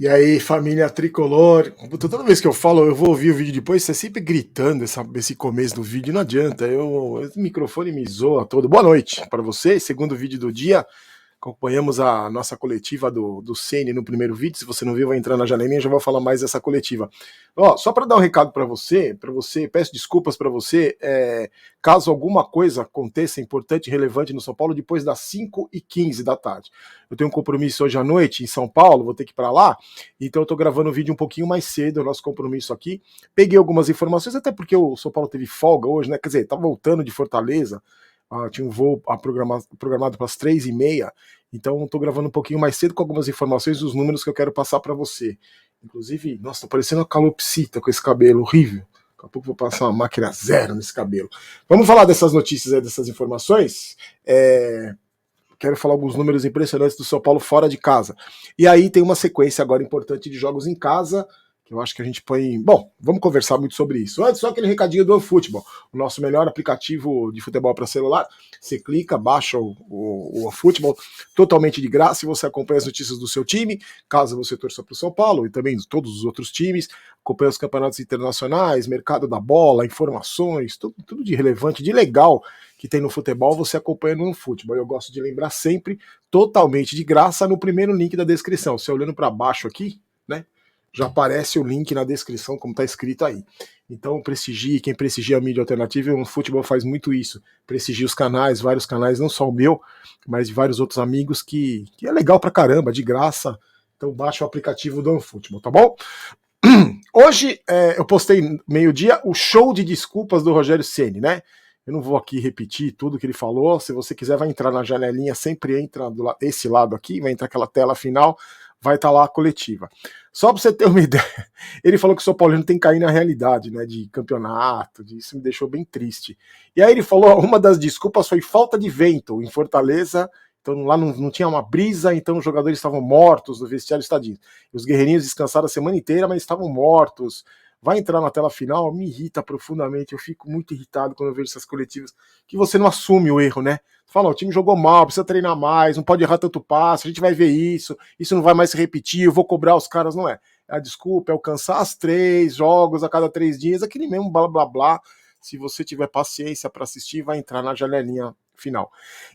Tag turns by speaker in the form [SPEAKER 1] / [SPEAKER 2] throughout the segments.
[SPEAKER 1] E aí, família tricolor. Puta, toda vez que eu falo, eu vou ouvir o vídeo depois, você sempre gritando esse começo do vídeo, não adianta. O microfone me zoa todo. Boa noite para vocês, segundo vídeo do dia. Acompanhamos a nossa coletiva do Ceni no primeiro vídeo. Se você não viu, vai entrar na janelinha, já vou falar mais dessa coletiva. Ó, só para dar um recado para você, peço desculpas para você, caso alguma coisa aconteça importante e relevante no São Paulo depois das 5h15 da tarde. Eu tenho um compromisso hoje à noite em São Paulo, vou ter que ir para lá, então eu tô gravando o vídeo um pouquinho mais cedo, o nosso compromisso aqui. Peguei algumas informações, até porque o São Paulo teve folga hoje, né? Quer dizer, tá voltando de Fortaleza. Tinha um voo programado para as 3h30, então estou gravando um pouquinho mais cedo com algumas informações dos números que eu quero passar para você. Inclusive, nossa, tô parecendo uma calopsita com esse cabelo horrível. Daqui a pouco vou passar uma máquina zero nesse cabelo. Vamos falar dessas notícias aí, dessas informações? Quero falar alguns números impressionantes do São Paulo fora de casa. E aí tem uma sequência agora importante de jogos em casa, que eu acho que a gente põe. Bom, vamos conversar muito sobre isso. Antes, só aquele recadinho do OneFootball, o nosso melhor aplicativo de futebol para celular. Você clica, baixa o OneFootball totalmente de graça e você acompanha as notícias do seu time, caso você torça para o São Paulo e também todos os outros times. Acompanha os campeonatos internacionais, mercado da bola, informações, tudo de relevante, de legal que tem no futebol, você acompanha no OneFootball. Eu gosto de lembrar sempre, totalmente de graça, no primeiro link da descrição. Você olhando para baixo aqui, né? Já aparece o link na descrição, como está escrito aí. Então prestigie, quem prestigia a mídia alternativa, o futebol faz muito isso. Prestigie os canais, vários canais, não só o meu, mas de vários outros amigos, que é legal pra caramba, de graça. Então baixa o aplicativo do OneFootball, tá bom? Hoje eu postei meio-dia o show de desculpas do Rogério Ceni, né? Eu não vou aqui repetir tudo que ele falou. Se você quiser, vai entrar na janelinha, sempre entra desse lado aqui, vai entrar aquela tela final, vai estar lá a coletiva. Só para você ter uma ideia, ele falou que o São Paulino tem que cair na realidade, né, de campeonato, isso me deixou bem triste. E aí ele falou, uma das desculpas foi falta de vento em Fortaleza, então lá não tinha uma brisa, então os jogadores estavam mortos no vestiário estadio. Os guerreirinhos descansaram a semana inteira, mas estavam mortos. Vai entrar na tela final, me irrita profundamente, eu fico muito irritado quando eu vejo essas coletivas, que você não assume o erro, né? Fala, o time jogou mal, precisa treinar mais, não pode errar tanto passo, a gente vai ver isso não vai mais se repetir, eu vou cobrar os caras, não é. A desculpa é alcançar as 3 jogos a cada 3 dias, aquele mesmo blá blá blá. Se você tiver paciência para assistir, vai entrar na janelinha final.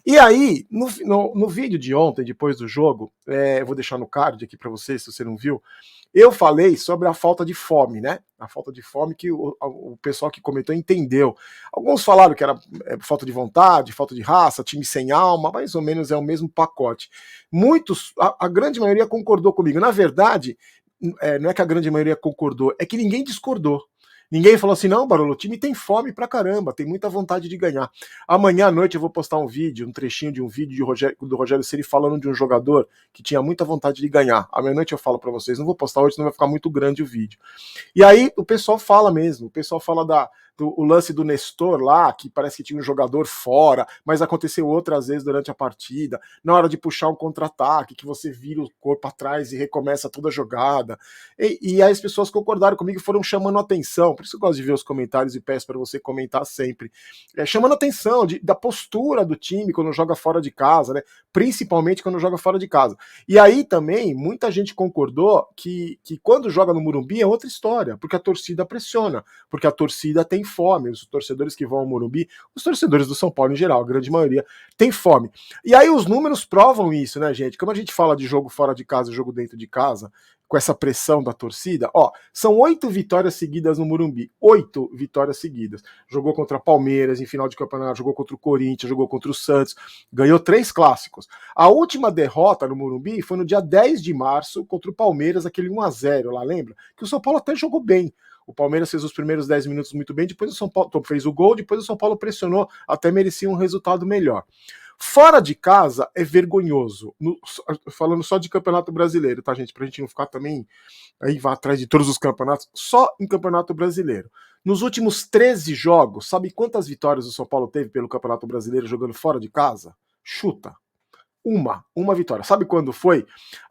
[SPEAKER 1] E aí, no vídeo de ontem, depois do jogo, eu vou deixar no card aqui para você, se você não viu, eu falei sobre a falta de fome, né? A falta de fome que o pessoal que comentou entendeu. Alguns falaram que era falta de vontade, falta de raça, time sem alma, mais ou menos é o mesmo pacote. Muitos, a grande maioria concordou comigo. Na verdade, não é que a grande maioria concordou, é que ninguém discordou. Ninguém falou assim, não, Barolo, o time tem fome pra caramba, tem muita vontade de ganhar. Amanhã à noite eu vou postar um vídeo, um trechinho de um vídeo do Rogério Ceni falando de um jogador que tinha muita vontade de ganhar. Amanhã à noite eu falo pra vocês, não vou postar hoje, senão vai ficar muito grande o vídeo. E aí o pessoal fala mesmo, o pessoal fala o lance do Nestor lá, que parece que tinha um jogador fora, mas aconteceu outras vezes durante a partida, na hora de puxar um contra-ataque, que você vira o corpo atrás e recomeça toda a jogada. E aí as pessoas concordaram comigo e foram chamando atenção, por isso eu gosto de ver os comentários e peço para você comentar sempre. Chamando atenção da postura do time quando joga fora de casa, né? Principalmente quando joga fora de casa. E aí também, muita gente concordou que quando joga no Morumbi é outra história, porque a torcida pressiona, porque a torcida tem fome, os torcedores que vão ao Morumbi, os torcedores do São Paulo em geral, a grande maioria, tem fome. E aí os números provam isso, né, gente? Como a gente fala de jogo fora de casa, jogo dentro de casa, com essa pressão da torcida, são 8 vitórias seguidas no Morumbi, 8 vitórias seguidas. Jogou contra Palmeiras em final de campeonato, jogou contra o Corinthians, jogou contra o Santos, ganhou 3 clássicos. A última derrota no Morumbi foi no dia 10 de março contra o Palmeiras, aquele 1-0 lá, lembra? Que o São Paulo até jogou bem. O Palmeiras fez os primeiros 10 minutos muito bem, depois o São Paulo fez o gol, depois o São Paulo pressionou, até merecia um resultado melhor. Fora de casa é vergonhoso. Falando só de campeonato brasileiro, tá, gente? Pra gente não ficar também aí vai atrás de todos os campeonatos, só em campeonato brasileiro. Nos últimos 13 jogos, sabe quantas vitórias o São Paulo teve pelo Campeonato Brasileiro jogando fora de casa? Chuta. Uma vitória. Sabe quando foi?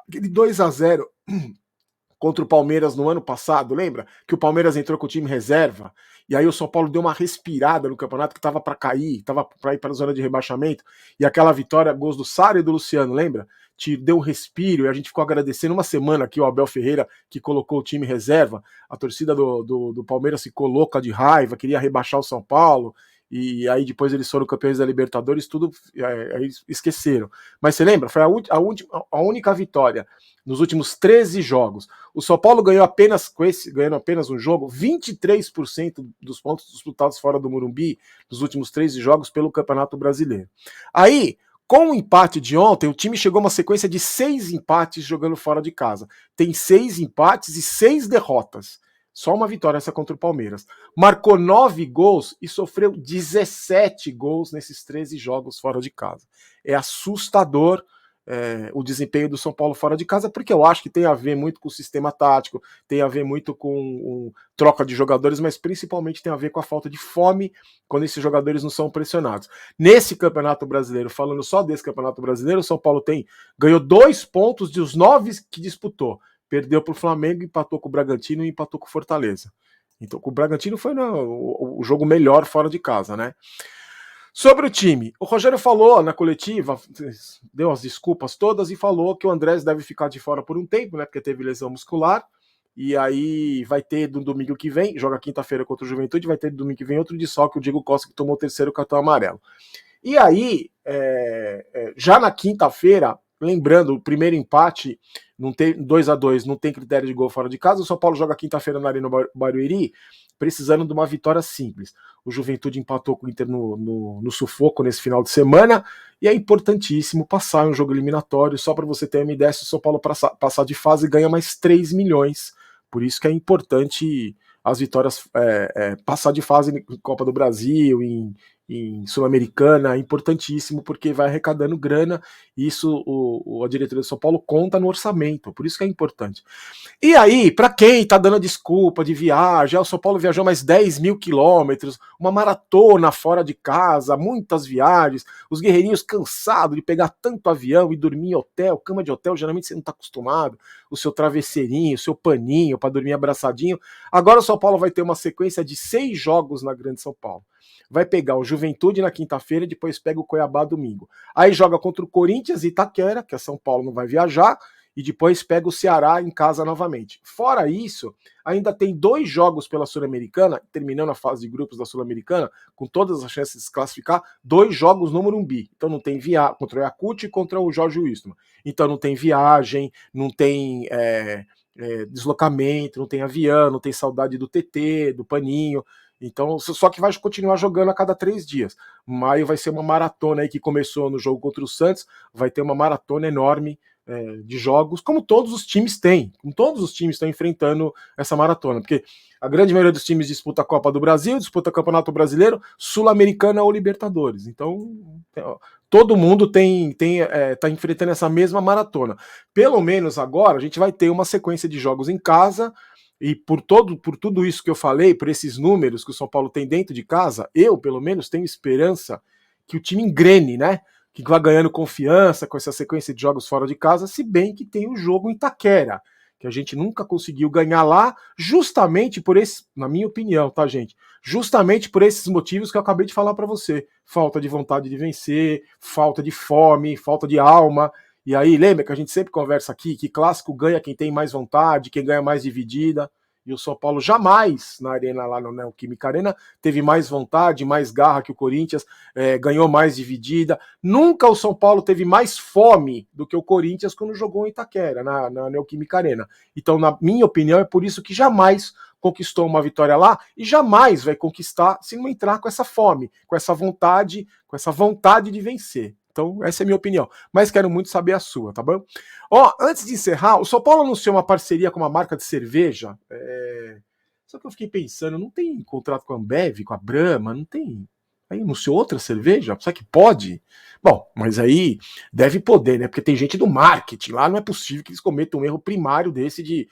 [SPEAKER 1] Aquele 2-0 contra o Palmeiras no ano passado, lembra? Que o Palmeiras entrou com o time reserva, e aí o São Paulo deu uma respirada no campeonato que estava para cair, estava para ir para a zona de rebaixamento, e aquela vitória, gols do Sara e do Luciano, lembra? deu um respiro e a gente ficou agradecendo uma semana aqui o Abel Ferreira, que colocou o time reserva. A torcida do Palmeiras ficou louca de raiva, queria rebaixar o São Paulo, e aí depois eles foram campeões da Libertadores, tudo aí esqueceram. Mas você lembra? Foi a única vitória nos últimos 13 jogos. O São Paulo ganhou apenas ganhando apenas um jogo, 23% dos pontos disputados fora do Morumbi nos últimos 13 jogos pelo Campeonato Brasileiro. Aí, com o empate de ontem, o time chegou a uma sequência de 6 empates jogando fora de casa. Tem 6 empates e 6 derrotas. Só uma vitória essa contra o Palmeiras. Marcou 9 gols e sofreu 17 gols nesses 13 jogos fora de casa. É assustador o desempenho do São Paulo fora de casa, porque eu acho que tem a ver muito com o sistema tático, tem a ver muito com troca de jogadores, mas principalmente tem a ver com a falta de fome quando esses jogadores não são pressionados. Nesse Campeonato Brasileiro, falando só desse Campeonato Brasileiro, o São Paulo ganhou 2 pontos dos 9 que disputou. Perdeu para o Flamengo, empatou com o Bragantino e empatou com o Fortaleza. Então, com o Bragantino foi o jogo melhor fora de casa, né? Sobre o time, o Rogério falou na coletiva, deu as desculpas todas e falou que o Andrés deve ficar de fora por um tempo, né? Porque teve lesão muscular. E aí vai ter no domingo que vem, joga quinta-feira contra o Juventude, vai ter no domingo que vem outro desfalque, o Diego Costa, que tomou o 3º cartão amarelo. E aí, já na quinta-feira, lembrando, o primeiro empate, não tem 2-2, não tem critério de gol fora de casa, o São Paulo joga quinta-feira na Arena Barueri, precisando de uma vitória simples. O Juventude empatou com o Inter no sufoco nesse final de semana, e é importantíssimo passar um jogo eliminatório, só para você ter uma ideia, se o São Paulo passar de fase, ganha mais 3 milhões. Por isso que é importante as vitórias, passar de fase em Copa do Brasil, em Sul-Americana, é importantíssimo, porque vai arrecadando grana, e isso a diretoria do São Paulo conta no orçamento, por isso que é importante. E aí, para quem tá dando desculpa de viagem, o São Paulo viajou mais 10 mil quilômetros, uma maratona fora de casa, muitas viagens, os guerreirinhos cansados de pegar tanto avião e dormir em hotel, cama de hotel, geralmente você não tá acostumado, o seu travesseirinho, o seu paninho para dormir abraçadinho. Agora o São Paulo vai ter uma sequência de 6 jogos na Grande São Paulo. Vai pegar o Juventude na quinta-feira e depois pega o Cuiabá domingo. Aí joga contra o Corinthians e Itaquera, que a São Paulo não vai viajar, e depois pega o Ceará em casa novamente. Fora isso, ainda tem 2 jogos pela Sul-Americana, terminando a fase de grupos da Sul-Americana, com todas as chances de se classificar, 2 jogos no Morumbi. Então não tem viagem contra o Yakult e contra o Jorge Wilstermann. Então não tem viagem, não tem deslocamento, não tem avião, não tem saudade do TT, do Paninho. Então, só que vai continuar jogando a cada 3 dias. Maio vai ser uma maratona aí que começou no jogo contra o Santos, vai ter uma maratona enorme de jogos, como todos os times têm. Como todos os times estão enfrentando essa maratona, porque a grande maioria dos times disputa a Copa do Brasil, disputa o Campeonato Brasileiro, Sul-Americana ou Libertadores. Então, todo mundo tá enfrentando essa mesma maratona. Pelo menos agora a gente vai ter uma sequência de jogos em casa. E por tudo isso que eu falei, por esses números que o São Paulo tem dentro de casa, eu, pelo menos, tenho esperança que o time engrene, né? Que vá ganhando confiança com essa sequência de jogos fora de casa, se bem que tem o jogo em Itaquera, que a gente nunca conseguiu ganhar lá, justamente por esse, na minha opinião, tá, gente? Justamente por esses motivos que eu acabei de falar para você. Falta de vontade de vencer, falta de fome, falta de alma. E aí, lembra que a gente sempre conversa aqui que clássico ganha quem tem mais vontade, quem ganha mais dividida. E o São Paulo jamais, na arena lá no Neoquímica Arena, teve mais vontade, mais garra que o Corinthians, ganhou mais dividida. Nunca o São Paulo teve mais fome do que o Corinthians quando jogou em Itaquera, na Neoquímica Arena. Então, na minha opinião, é por isso que jamais conquistou uma vitória lá e jamais vai conquistar se não entrar com essa fome, com essa vontade de vencer. Então, essa é a minha opinião. Mas quero muito saber a sua, tá bom? Antes de encerrar, o São Paulo anunciou uma parceria com uma marca de cerveja. Só que eu fiquei pensando, não tem contrato com a Ambev, com a Brahma, não tem. Aí anunciou outra cerveja? Será que pode? Bom, mas aí deve poder, né? Porque tem gente do marketing lá, não é possível que eles cometam um erro primário desse de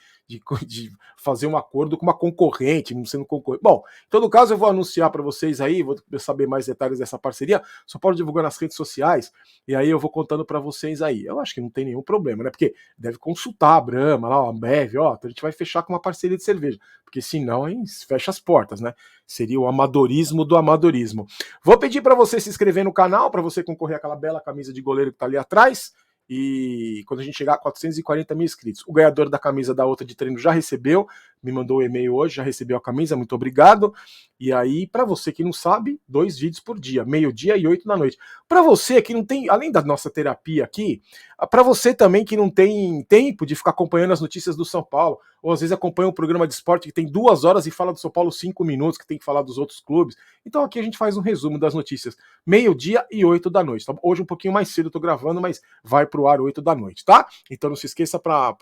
[SPEAKER 1] fazer um acordo com uma concorrente, não sendo concorrente. Bom, em todo caso, eu vou anunciar para vocês aí, vou saber mais detalhes dessa parceria, só pode divulgar nas redes sociais, e aí eu vou contando para vocês aí. Eu acho que não tem nenhum problema, né? Porque deve consultar a Brahma, lá, a Ambev, então a gente vai fechar com uma parceria de cerveja, porque senão aí fecha as portas, né? Seria o amadorismo do amadorismo. Vou pedir para você se inscrever no canal, para você concorrer àquela bela camisa de goleiro que tá ali atrás, e quando a gente chegar a 440 mil inscritos. O ganhador da camisa da outra de treino já recebeu, me mandou um e-mail hoje, já recebeu a camisa, muito obrigado. E aí, para você que não sabe, 2 vídeos por dia, meio-dia e 8 da noite. Para você que não tem, além da nossa terapia aqui, para você também que não tem tempo de ficar acompanhando as notícias do São Paulo, ou às vezes acompanha um programa de esporte que tem 2 horas e fala do São Paulo 5 minutos, que tem que falar dos outros clubes. Então aqui a gente faz um resumo das notícias, meio-dia e 8 da noite. Tá? Hoje um pouquinho mais cedo eu tô gravando, mas vai pro ar 8 da noite, tá? Então não se esqueça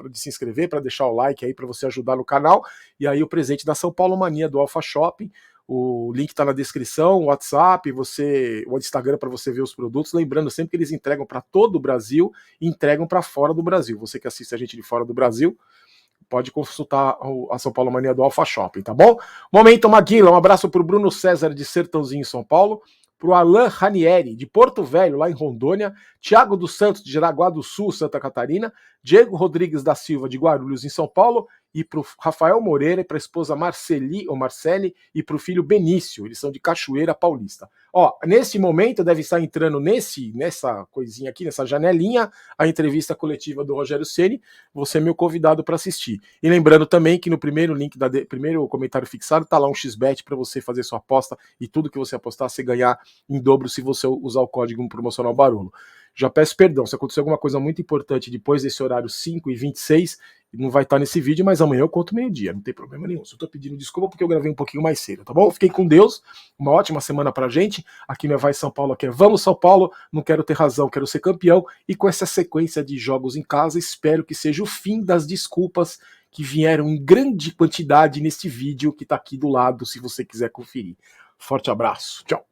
[SPEAKER 1] de se inscrever, para deixar o like aí para você ajudar no canal. E aí o presente da São Paulo Mania do Alpha Shopping. O link está na descrição, o WhatsApp, o Instagram para você ver os produtos. Lembrando sempre que eles entregam para todo o Brasil e entregam para fora do Brasil. Você que assiste a gente de fora do Brasil, pode consultar a São Paulo Mania do Alpha Shopping, tá bom? Momento Maguila, um abraço para o Bruno César de Sertãozinho, São Paulo. Para o Alan Ranieri, de Porto Velho, lá em Rondônia, Thiago dos Santos, de Jaraguá do Sul, Santa Catarina, Diego Rodrigues da Silva, de Guarulhos, em São Paulo, e para o Rafael Moreira, e para a esposa Marceli e para o filho Benício, eles são de Cachoeira Paulista. Ó, nesse momento deve estar entrando nessa coisinha aqui, nessa janelinha, a entrevista coletiva do Rogério Ceni. Você é meu convidado para assistir. E lembrando também que no primeiro link, primeiro comentário fixado, tá lá um XBet para você fazer sua aposta e tudo que você apostar, você ganhar em dobro se você usar o código promocional Barolo. Já peço perdão, se acontecer alguma coisa muito importante depois desse horário 5h26, não vai estar nesse vídeo, mas amanhã eu conto meio-dia, não tem problema nenhum. Só tô pedindo desculpa porque eu gravei um pouquinho mais cedo, tá bom? Fiquem com Deus, uma ótima semana pra gente. Aqui não é Vai São Paulo, aqui é Vamos São Paulo, não quero ter razão, quero ser campeão. E com essa sequência de jogos em casa, espero que seja o fim das desculpas que vieram em grande quantidade neste vídeo que tá aqui do lado, se você quiser conferir. Forte abraço, tchau.